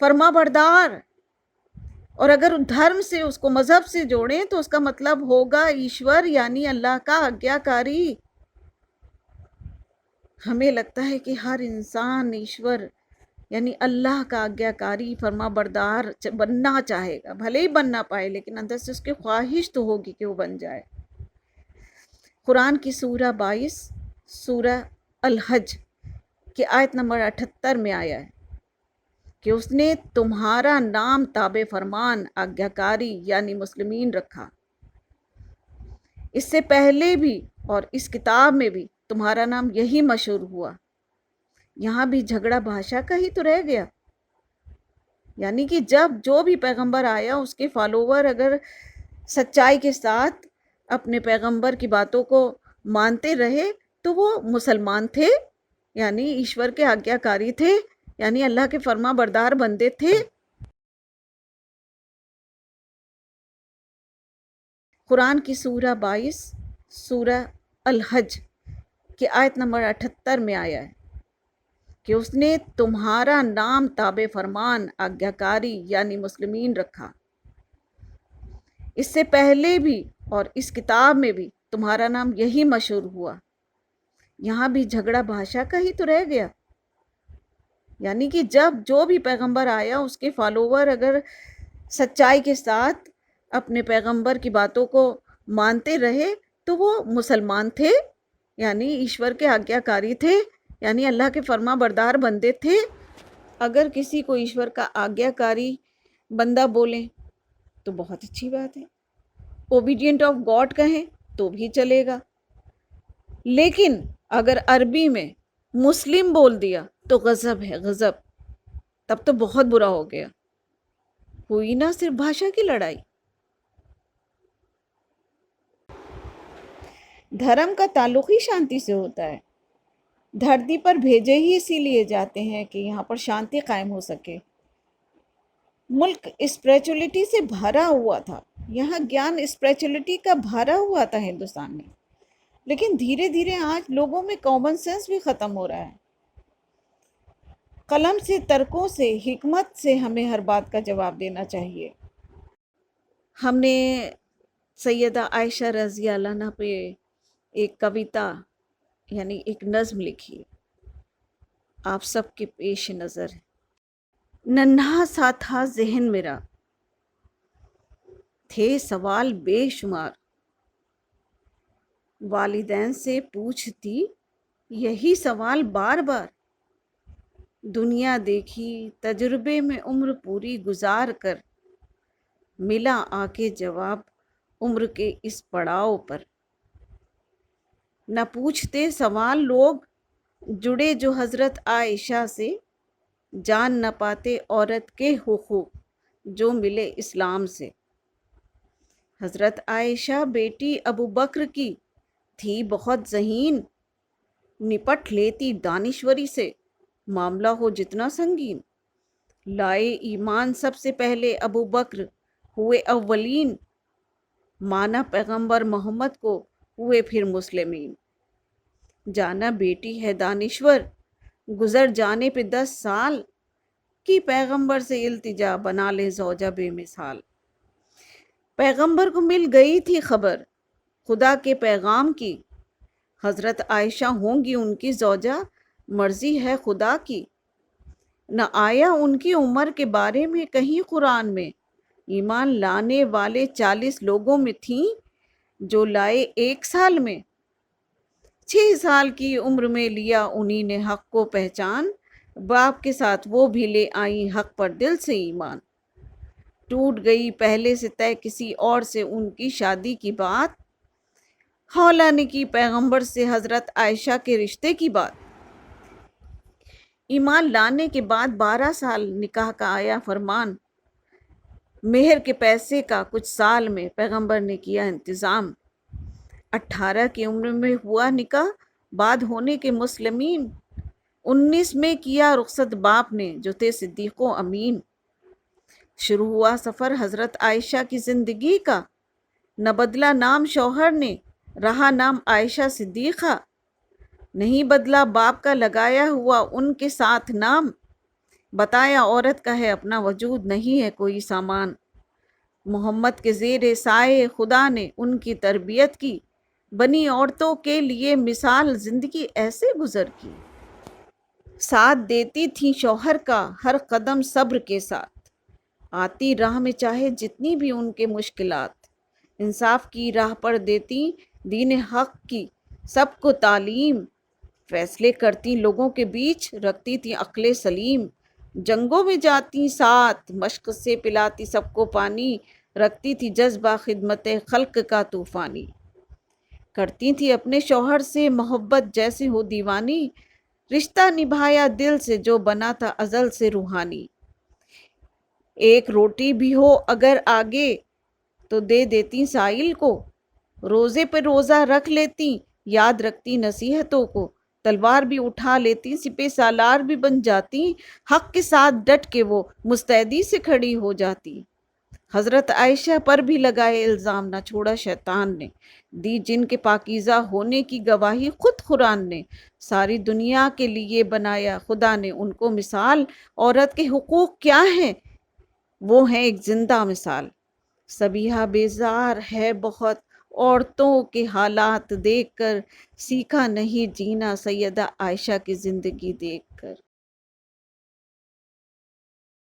فرما بردار، اور اگر دھرم سے اس کو مذہب سے جوڑیں تو اس کا مطلب ہوگا ایشور یعنی اللہ کا آگیا کاری۔ ہمیں لگتا ہے کہ ہر انسان ایشور یعنی اللہ کا آگیا کاری فرما بردار بننا چاہے گا، بھلے ہی بن نہ پائے لیکن اندر سے اس کی خواہش تو ہوگی کہ وہ بن جائے۔ قرآن کی سورہ 22 سورہ الحج کی آیت نمبر 78 میں آیا ہے کہ اس نے تمہارا نام تابع فرمان آگیاکاری یعنی مسلمین رکھا، اس سے پہلے بھی اور اس کتاب میں بھی تمہارا نام یہی مشہور ہوا۔ یہاں بھی جھگڑا بھاشا کا ہی تو رہ گیا، یعنی کہ جب جو بھی پیغمبر آیا اس کے فالوور اگر سچائی کے ساتھ اپنے پیغمبر کی باتوں کو مانتے رہے تو وہ مسلمان تھے، یعنی ایشور کے آگیا کاری تھے، یعنی اللہ کے فرما بردار بندے تھے۔ قرآن کی سورہ 22 سورہ الحج کی آیت نمبر 78 میں آیا ہے کہ اس نے تمہارا نام تابع فرمان آگیاکاری یعنی مسلمین رکھا، اس سے پہلے بھی اور اس کتاب میں بھی تمہارا نام یہی مشہور ہوا۔ یہاں بھی جھگڑا بھاشا کا ہی تو رہ گیا، یعنی کہ جب جو بھی پیغمبر آیا اس کے فالوور اگر سچائی کے ساتھ اپنے پیغمبر کی باتوں کو مانتے رہے تو وہ مسلمان تھے، یعنی ایشور کے آگیا کاری تھے، یعنی اللہ کے فرما بردار بندے تھے۔ اگر کسی کو ایشور کا آگیا کاری بندہ بولیں تو بہت اچھی بات ہے، اوبیڈینٹ آف گاڈ کہیں تو بھی چلے گا، لیکن اگر عربی میں مسلم بول دیا تو غضب ہے، غضب، تب تو بہت برا ہو گیا، ہوئی نہ صرف بھاشا کی لڑائی۔ دھرم کا تعلق ہی شانتی سے ہوتا ہے، دھرتی پر بھیجے ہی اسی لیے جاتے ہیں کہ یہاں پر شانتی قائم ہو سکے۔ ملک اسپریچولیٹی سے بھرا ہوا تھا، یہاں گیان اسپریچولیٹی کا بھرا ہوا تھا ہندوستان میں، لیکن دھیرے دھیرے آج لوگوں میں کامن سینس بھی ختم ہو رہا ہے۔ قلم سے، ترکوں سے، حکمت سے ہمیں ہر بات کا جواب دینا چاہیے۔ ہم نے سیدہ عائشہ رضی اللہ عنہ پہ ایک کویتا یعنی ایک نظم لکھی، آپ سب کے پیش نظر ہے۔ ننھا سا تھا ذہن میرا، تھے سوال بے شمار، والدین سے پوچھتی یہی سوال بار بار، دنیا دیکھی تجربے میں عمر پوری گزار کر، ملا آ کے جواب عمر کے اس پڑاؤ پر۔ نہ پوچھتے سوال لوگ جڑے جو حضرت عائشہ سے، جان نہ پاتے عورت کے حقوق جو ملے اسلام سے۔ حضرت عائشہ بیٹی ابو بکر کی تھی بہت ذہین، نپٹ لیتی دانشوری سے معاملہ ہو جتنا سنگین۔ لائے ایمان سب سے پہلے ابو بکر ہوئے اولین، مانا پیغمبر محمد کو ہوئے پھر مسلمین۔ جانا بیٹی ہے دانشور، گزر جانے پہ 10 سال، کی پیغمبر سے التجا بنا لے زوجہ بے مثال۔ پیغمبر کو مل گئی تھی خبر خدا کے پیغام کی، حضرت عائشہ ہوں گی ان کی زوجہ، مرضی ہے خدا کی۔ نہ آیا ان کی عمر کے بارے میں کہیں قرآن میں، ایمان لانے والے 40 لوگوں میں تھیں جو لائے 1 سال میں۔ 6 سال کی عمر میں لیا انہی نے حق کو پہچان، باپ کے ساتھ وہ بھی لے آئیں حق پر دل سے ایمان۔ ٹوٹ گئی پہلے سے طے کسی اور سے ان کی شادی کی بات، حولا نے کی پیغمبر سے حضرت عائشہ کے رشتے کی بات۔ ایمان لانے کے بعد 12 سال نکاح کا آیا فرمان، مہر کے پیسے کا کچھ سال میں پیغمبر نے کیا انتظام۔ 18 کی عمر میں ہوا نکاح بعد ہونے کے مسلمین، 19 میں کیا رخصت باپ نے جو تھے صدیق و امین۔ شروع ہوا سفر حضرت عائشہ کی زندگی کا، نہ بدلا نام شوہر نے رہا نام عائشہ صدیقہ، نہیں بدلا باپ کا لگایا ہوا ان کے ساتھ نام، بتایا عورت کا ہے اپنا وجود، نہیں ہے کوئی سامان۔ محمد کے زیر سائے خدا نے ان کی تربیت کی، بنی عورتوں کے لیے مثال زندگی ایسے گزر کی۔ ساتھ دیتی تھیں شوہر کا ہر قدم صبر کے ساتھ، آتی راہ میں چاہے جتنی بھی ان کے مشکلات، انصاف کی راہ پر دیتی دین حق کی سب کو تعلیم، فیصلے کرتی لوگوں کے بیچ رکھتی تھی عقل سلیم، جنگوں میں جاتی ساتھ مشق سے پلاتی سب کو پانی، رکھتی تھی جذبہ خدمت خلق کا طوفانی، کرتی تھی اپنے شوہر سے محبت جیسے ہو دیوانی، رشتہ نبھایا دل سے جو بنا تھا ازل سے روحانی، ایک روٹی بھی ہو اگر آگے تو دے دیتی سائل کو، روزے پہ روزہ رکھ لیتی یاد رکھتی نصیحتوں کو، تلوار بھی اٹھا لیتی سپہ سالار بھی بن جاتی، حق کے ساتھ ڈٹ کے وہ مستعدی سے کھڑی ہو جاتی۔ حضرت عائشہ پر بھی لگائے الزام، نہ چھوڑا شیطان نے، دی جن کے پاکیزہ ہونے کی گواہی خود قرآن نے، ساری دنیا کے لیے بنایا خدا نے ان کو مثال، عورت کے حقوق کیا ہیں وہ ہیں ایک زندہ مثال، سبیہہ بیزار ہے بہت عورتوں کے حالات دیکھ کر، سیکھا نہیں جینا سیدہ عائشہ کی زندگی دیکھ کر۔